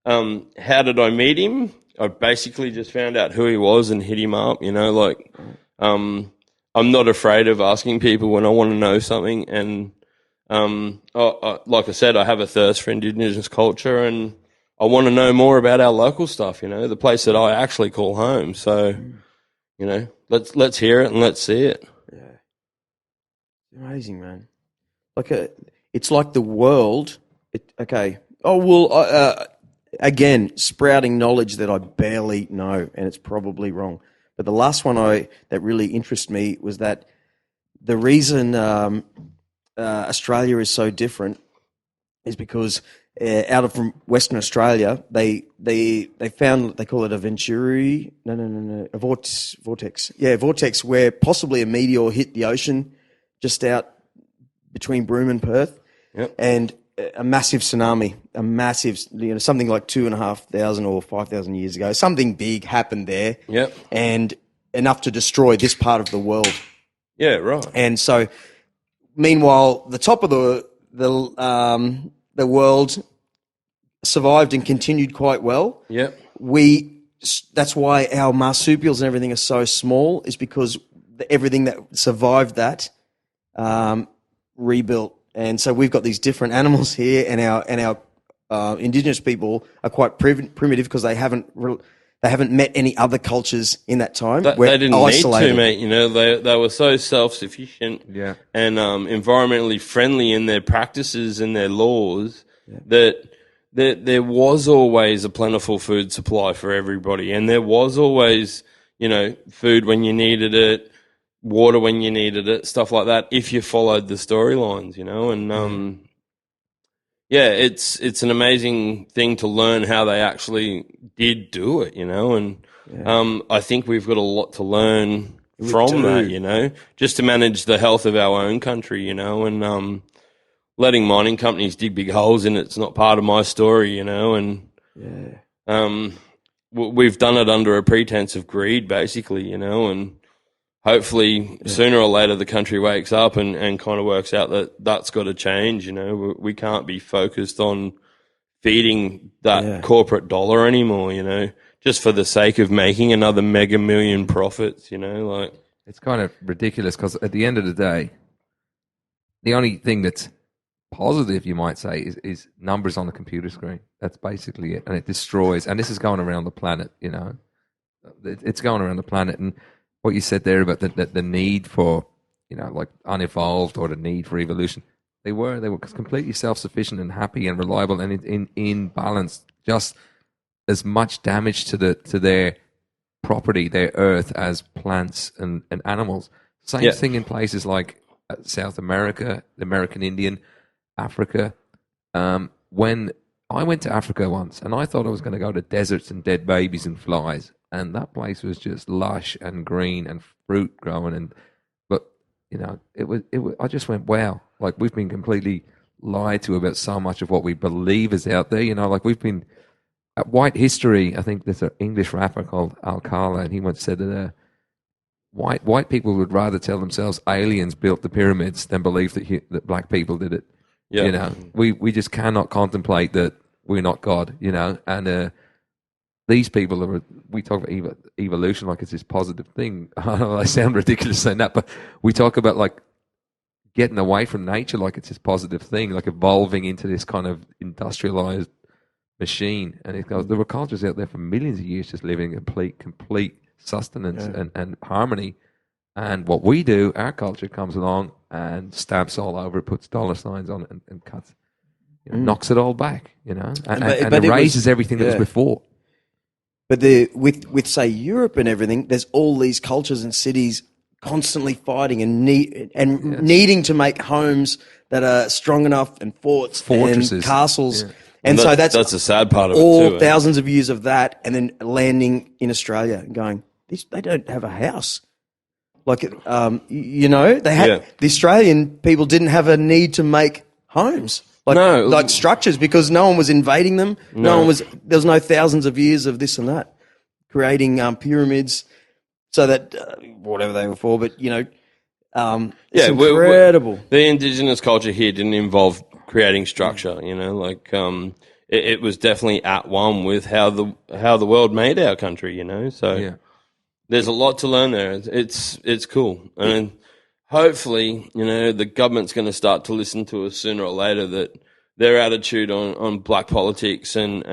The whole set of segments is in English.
How did I meet him? I basically just found out who he was and hit him up. I'm not afraid of asking people when I want to know something, and like I said, I have a thirst for Indigenous culture, and I want to know more about our local stuff. The place that I actually call home. So, let's hear it and let's see it. Yeah, amazing, man. It's like the world. Okay. Oh well. Again, sprouting knowledge that I barely know, and it's probably wrong. But the last one that really interests me was that the reason Australia is so different is because out of from Western Australia, they found, they call it a Venturi, a vortex. Yeah, vortex, where possibly a meteor hit the ocean just out between Broome and Perth. Yep. And a massive tsunami, something like 2,500 or 5,000 years ago. Something big happened there. Yep. And enough to destroy this part of the world. Yeah, right. And so, meanwhile, the top of the world survived and continued quite well. Yep. That's why our marsupials and everything are so small, is because everything that survived that rebuilt. And so we've got these different animals here, and our Indigenous people are quite primitive because they haven't met any other cultures in that time. They didn't isolated. Need to, mate. They were so self-sufficient and environmentally friendly in their practices and their laws that there was always a plentiful food supply for everybody, and there was always, food when you needed it, water when you needed it, stuff like that, if you followed the storylines, and it's an amazing thing to learn how they actually did do it, and I think we've got a lot to learn from that, just to manage the health of our own country, and letting mining companies dig big holes in it's not part of my story, and we've done it under a pretense of greed, basically, and hopefully sooner or later the country wakes up and kind of works out that that's got to change. We can't be focused on feeding that corporate dollar anymore, just for the sake of making another mega million profits, It's kind of ridiculous because at the end of the day, the only thing that's positive, you might say, is numbers on the computer screen. That's basically it. And it destroys, and this is going around the planet, it's going around the planet. And what you said there about the need for, like unevolved, or the need for evolution, they were completely self-sufficient and happy and reliable and in balance. Just as much damage to their property, their earth, as plants and animals. Same thing in places like South America, the American Indian, Africa. When I went to Africa once, and I thought I was going to go to deserts and dead babies and flies. And that place was just lush and green and fruit growing, but it was. I just went, wow! Like, we've been completely lied to about so much of what we believe is out there. Like, we've been at White History. I think there's an English rapper called Alcala, and he once said that white people would rather tell themselves aliens built the pyramids than believe that black people did it. Yeah. We just cannot contemplate that we're not God. And these people we talk about evolution like it's this positive thing. I sound ridiculous saying that, but we talk about like getting away from nature like it's this positive thing, like evolving into this kind of industrialized machine. And it goes, there were cultures out there for millions of years just living in complete sustenance and harmony. And what we do, our culture comes along and stamps all over it, puts dollar signs on it, and cuts, knocks it all back, and erases everything that was before. But with say Europe and everything, there's all these cultures and cities constantly fighting and needing to make homes that are strong enough, and fortresses and castles. Yeah. And so that's a sad part of all it too. Thousands of years of that, and then landing in Australia and going, they don't have a house. Like, they had the Australian people didn't have a need to make homes. Like structures, because no one was invading them. There was no thousands of years of this and that, creating pyramids, so that whatever they were for. But it's incredible. The Indigenous culture here didn't involve creating structure. it was definitely at one with how the world made our country, you know. So Yeah. there's a lot to learn there. It's cool, and hopefully, you know, the government's going to start to listen to us sooner or later. That their attitude on black politics and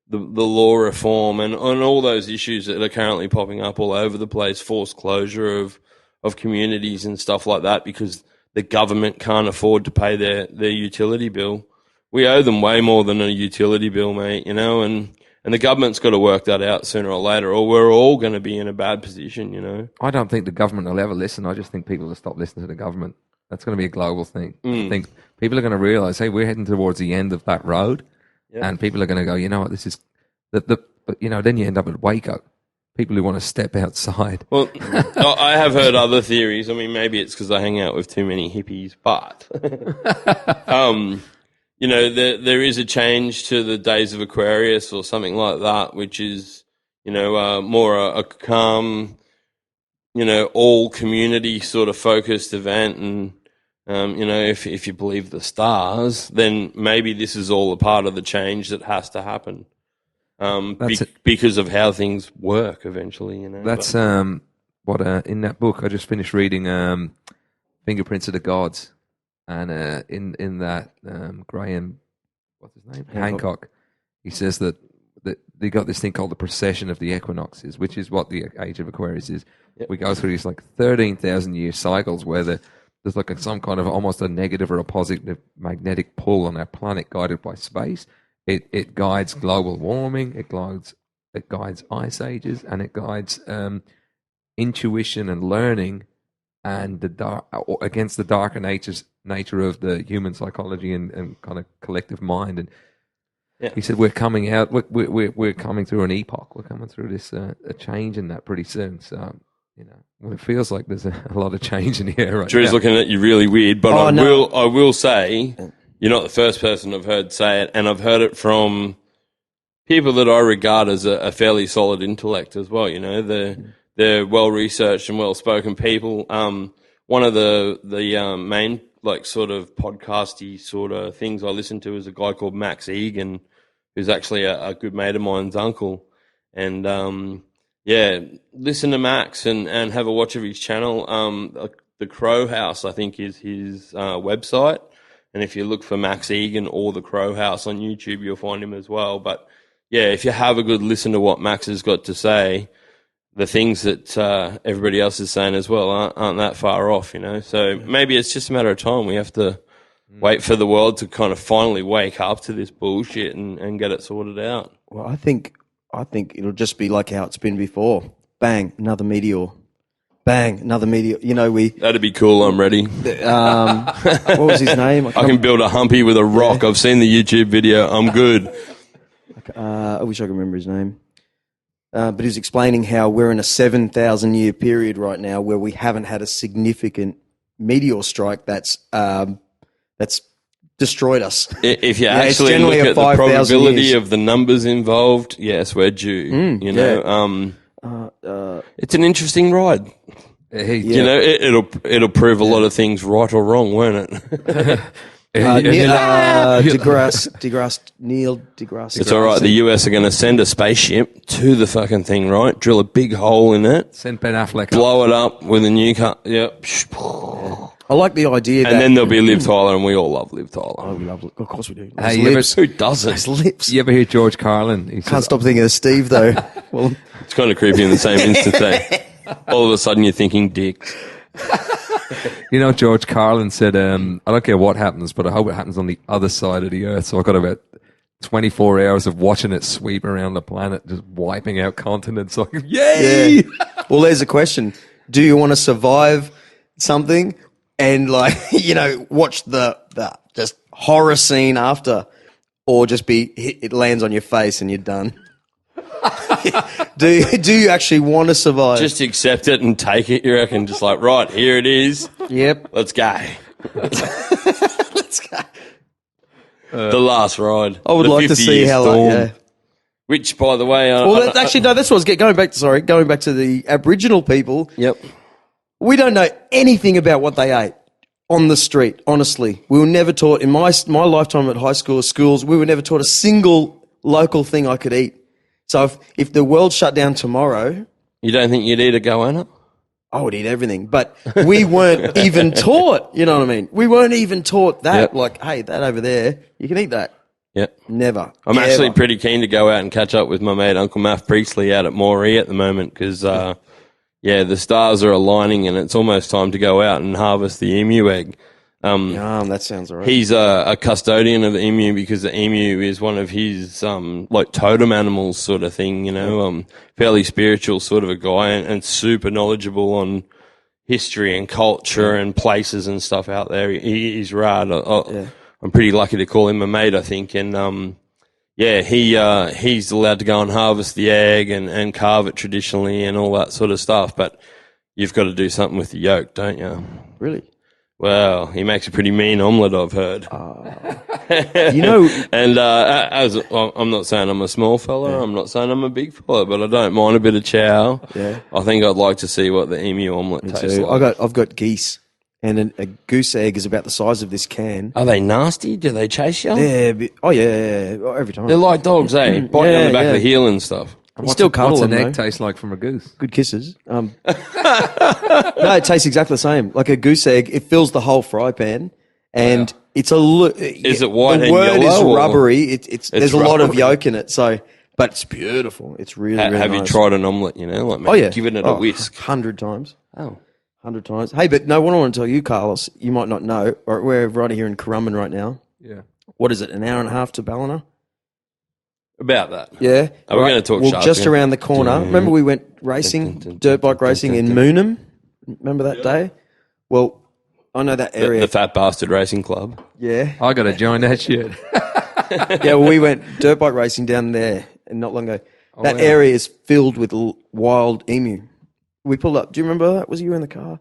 the law reform and on all those issues that are currently popping up all over the place, forced closure of communities and stuff like that, because the government can't afford to pay their utility bill. We owe them way more than a utility bill, mate, you know, and the government's got to work that out sooner or later, or we're all going to be in a bad position, you know. I don't think the government will ever listen. I just think people will stop listening to the government. That's going to be a global thing. I think people are going to realise, hey, we're heading towards the end of that road, and people are going to go, you know what, this is but you know, then you end up at Waco. People who want to step outside. Well, I have heard other theories. I mean, maybe it's because I hang out with too many hippies, but you know, there is a change to the Days of Aquarius or something like that, which is, you know, more a calm, you know, all community sort of focused event. And, you know, if you believe the stars, then maybe this is all a part of the change that has to happen. Because of how things work eventually, you know. That's what in that book I just finished reading, Fingerprints of the Gods, and in that Graham, what's his name, Hancock, he says that they got this thing called the precession of the equinoxes, which is what the age of Aquarius is. Yep. We go through these like 13,000 year cycles where there's like some kind of almost a negative or a positive magnetic pull on our planet guided by space. It guides global warming, it guides ice ages, and it guides intuition and learning, and against the darker nature of the human psychology and kind of collective mind. And he said we're coming out, we're coming through an epoch. We're coming through this a change in that pretty soon. So you know, well, it feels like there's a lot of change in here right Drew's now. looking at you really weird, but I will say. You're not the first person I've heard say it, and I've heard it from people that I regard as a fairly solid intellect as well. You know, they're well researched and well spoken people. One of the main like sort of podcasty sort of things I listen to is a guy called Max Egan, who's actually a good mate of mine's uncle. And listen to Max and have a watch of his channel. The Crow House, I think, is his website. And if you look for Max Egan or the Crow House on YouTube, you'll find him as well. But yeah, if you have a good listen to what Max has got to say, the things that everybody else is saying as well aren't that far off, you know. So maybe it's just a matter of time. We have to wait for the world to kind of finally wake up to this bullshit and get it sorted out. Well, I think it'll just be like how it's been before. Bang, another meteor. Bang, another meteor. You know, that'd be cool. I'm ready. What was his name? I can build a humpy with a rock. I've seen the YouTube video. I'm good. I wish I could remember his name. But he was explaining how we're in a 7,000 year period right now where we haven't had a significant meteor strike that's destroyed us. If you actually look at the probability of the numbers involved, yes, we're due. You know, it's an interesting ride. You know, it'll prove a lot of things right or wrong, won't it? Neil deGrasse. It's all right. The US are going to send a spaceship to the fucking thing, right? Drill a big hole in it. Send Ben Affleck. Blow it up with a new car. Yep. I like the idea that... And then there'll be Liv Tyler, and we all love Liv Tyler. Oh, we love... Of course we do. Who doesn't? His lips. You ever hear George Carlin? He Can't stop thinking of Steve, though. Well, it's kind of creepy in the same instant, eh? All of a sudden you're thinking dicks. You know, George Carlin said, I don't care what happens, but I hope it happens on the other side of the earth. So I've got about 24 hours of watching it sweep around the planet, just wiping out continents. Like, yay! Yeah. Well, there's a question. Do you want to survive something and, like, you know, watch the just horror scene after, or just it lands on your face and you're done? Do you actually want to survive? Just accept it and take it, you reckon? Just like, right, here it is. Yep. Let's go. Let's go. The last ride. I would like to see how Which, by the way... that's what I was going back to the Aboriginal people. Yep. We don't know anything about what they ate. on the street, honestly. We were never taught, in my lifetime at high school, schools, we were never taught a single local thing I could eat. So if the world shut down tomorrow... You don't think you'd eat a goanna? I would eat everything. But we weren't even taught, you know what I mean? We weren't even taught that. Yep. Like, hey, that over there, you can eat that. Yep. Never. I'm Ever. actually pretty keen to go out and catch up with my mate Uncle Matt Priestley out at Moree at the moment because, the stars are aligning and it's almost time to go out and harvest the emu egg. That sounds all right. He's a custodian of the emu because the emu is one of his like totem animals sort of thing, you know, fairly spiritual sort of a guy and super knowledgeable on history and culture and places and stuff out there. He's rad. I'm pretty lucky to call him a mate, I think. And he's allowed to go and harvest the egg and carve it traditionally and all that sort of stuff. But you've got to do something with the yolk, don't you? Really? Well, he makes a pretty mean omelette, I've heard. You know... And I'm not saying I'm a small fella, I'm not saying I'm a big fella, but I don't mind a bit of chow. Yeah. I think I'd like to see what the emu omelette tastes like. I've got geese, and a goose egg is about the size of this can. Are they nasty? Do they chase you? Yeah. Every time. They're like dogs, eh? Bite you on the back of the heel and stuff. You still cuddle What's them, an egg though. taste like from a goose? Good kisses. No, it tastes exactly the same. Like a goose egg, it fills the whole fry pan, and it's Is it white the and word yellow, is or- rubbery. It's there's a lot of rubbery. yolk in it, so but it's beautiful. It's really, really Have you nice. tried an omelette, like maybe giving it a whisk? 100 times. Oh. 100 times. Hey, but no, what I want to tell you, Carlos, you might not know, or we're right here in Currumbin right now. Yeah. What is it, an hour and a half to Ballina? About that. Yeah. Are we going to talk Well, sharks just again? around the corner. Remember we went racing, dirt bike racing in Moonham? Remember that day? Well, I know that area. The Fat Bastard Racing Club. Yeah. I got to join that shit. Yeah, well, we went dirt bike racing down there and not long ago. That wow. area is filled with wild emu. We pulled up. Do you remember that? Was you in the car?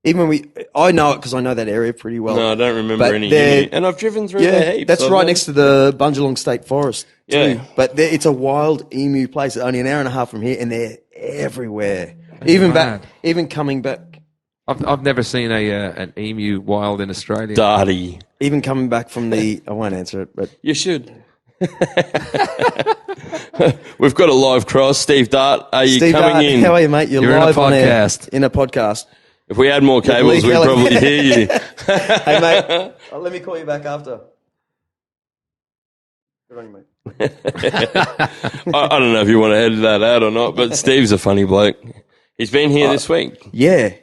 Even when I know it because I know that area pretty well. No, I don't remember But any. they're- And I've driven through there heaps. that's I've right been- next to the Bundjalung State Forest. Too. Yeah. But it's a wild emu place. Only an hour and a half from here, and they're everywhere. Even coming back, I've never seen an emu wild in Australia. Darty. even coming back from the. I won't answer it, but You should. We've got a live cross. Steve Dart, are you Steve, coming in? how are you, mate? You're in a live on air podcast. in a podcast. If we had more Leigh cables, we'd Kelly. probably hear you. Hey, mate, let me call you back after. Good on you, mate. I don't know if you want to edit that out or not, but Steve's a funny bloke. He's been here this week, Yeah,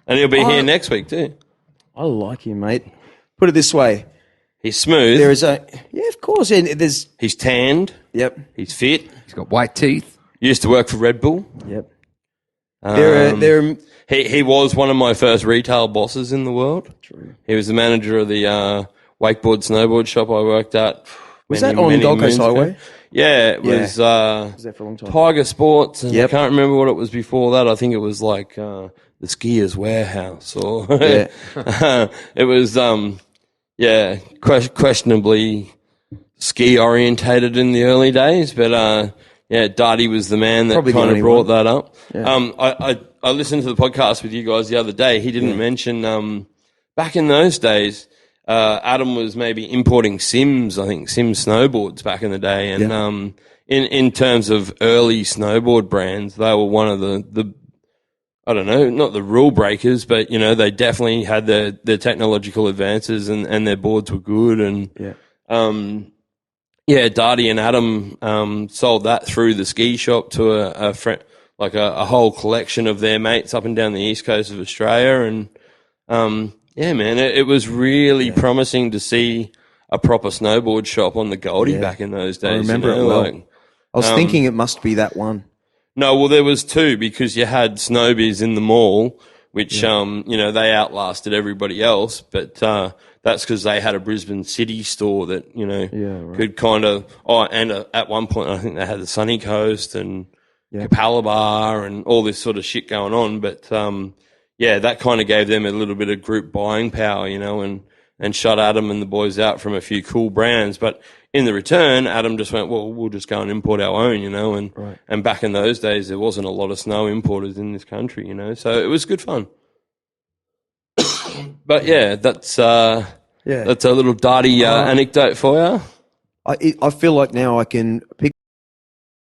and he'll be here next week too. I like you, mate. Put it this way: He's smooth. there is of course, and there's, He's tanned. yep, He's fit. He's got white teeth. Used to work for Red Bull. yep. Um, He was one of my first retail bosses in the world. True. He was the manager of the wakeboard snowboard shop I worked at. Was that on Gold Coast moons ago. Highway? Yeah, it Yeah. was Was there for a long time? Tiger Sports, and Yep. I can't remember what it was before that. I think it was like the Skiers Warehouse, or Yeah. it was questionably ski orientated in the early days. But Darty was the man that Probably the kind of only brought one. that up. Yeah. I listened to the podcast with you guys the other day. He didn't mention back in those days. Adam was maybe importing Sims snowboards back in the day, and in terms of early snowboard brands, they were one of the I don't know, not the rule breakers, but they definitely had their technological advances, and their boards were good, and Darty and Adam sold that through the ski shop to a friend, like a whole collection of their mates up and down the east coast of Australia, and man, it was really promising to see a proper snowboard shop on the Goldie back in those days. I remember it well. like- I was thinking it must be that one. no, well, there was two, because you had Snowbiz in the mall, which, they outlasted everybody else, but that's because they had a Brisbane City store that, could kind of, at one point, I think they had the Sunny Coast and Capalaba and all this sort of shit going on, but, that kind of gave them a little bit of group buying power, and shut Adam and the boys out from a few cool brands. But in the return, Adam just went, well, we'll just go and import our own, and back in those days, there wasn't a lot of snow importers in this country, so it was good fun. But yeah, that's Yeah. a little dirty anecdote for you. I feel like now I can pick